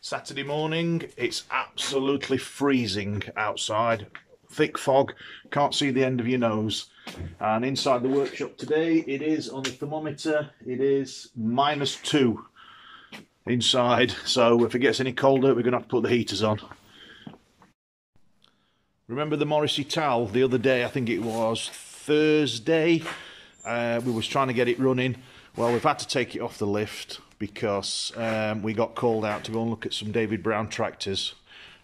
Saturday morning, it's absolutely freezing outside. Thick fog, can't see the end of your nose. And inside the workshop today, it is on the thermometer, it is -2 inside. So if it gets any colder, we're going to have to put the heaters on. Remember the Morrissey towel the other day? I think it was Thursday. We was trying to get it running. Well, we've had to take it off the lift because we got called out to go and look at some David Brown tractors,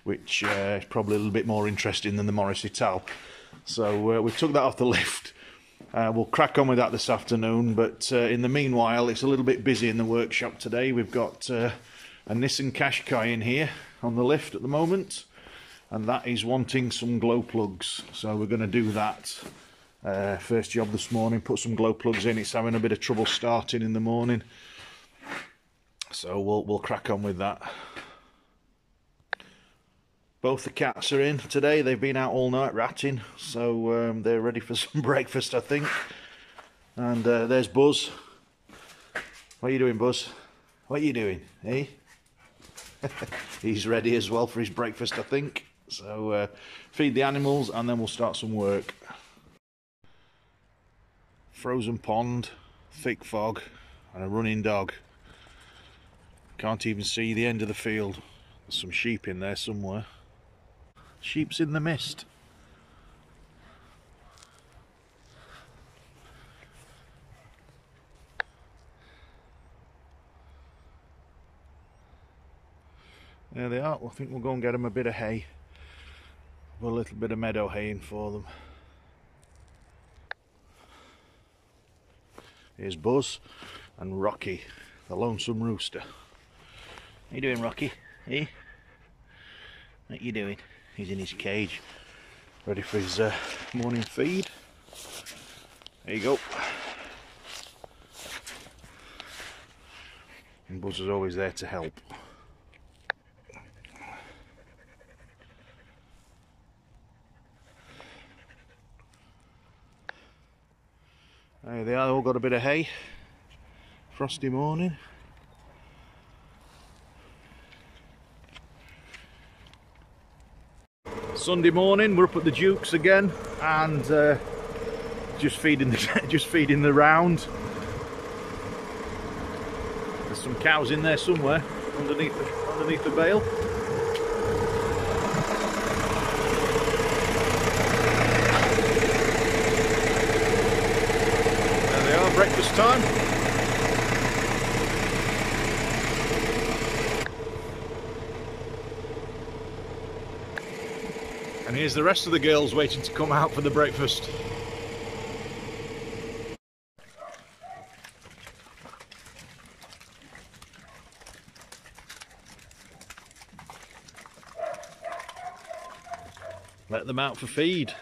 which is probably a little bit more interesting than the Morrissey towel. So we took that off the lift. We'll crack on with that this afternoon, but in the meanwhile, it's a little bit busy in the workshop today. We've got a Nissan Qashqai in here on the lift at the moment, and that is wanting some glow plugs. So we're going to do that. First job this morning, put some glow plugs in. It's having a bit of trouble starting in the morning, so we'll crack on with that. Both the cats are in today. They've been out all night ratting, so they're ready for some breakfast, I think. And there's Buzz. What are you doing, Buzz? What are you doing, eh? He's ready as well for his breakfast, I think. So feed the animals and then we'll start some work. Frozen pond, thick fog, and a running dog. Can't even see the end of the field. There's some sheep in there somewhere. Sheep's in the mist. There they are. I think we'll go and get them a bit of hay. Put a little bit of meadow hay in for them. Here's Buzz and Rocky, the lonesome rooster. How you doing, Rocky? Eh? What you doing? He's in his cage, ready for his morning feed. There you go. And Buzz is always there to help. There they are, all got a bit of hay. Frosty morning. Sunday morning, we're up at the Dukes again, and just feeding the round. There's some cows in there somewhere underneath the bale. Breakfast time. And here's the rest of the girls waiting to come out for the breakfast. Let them out for feed.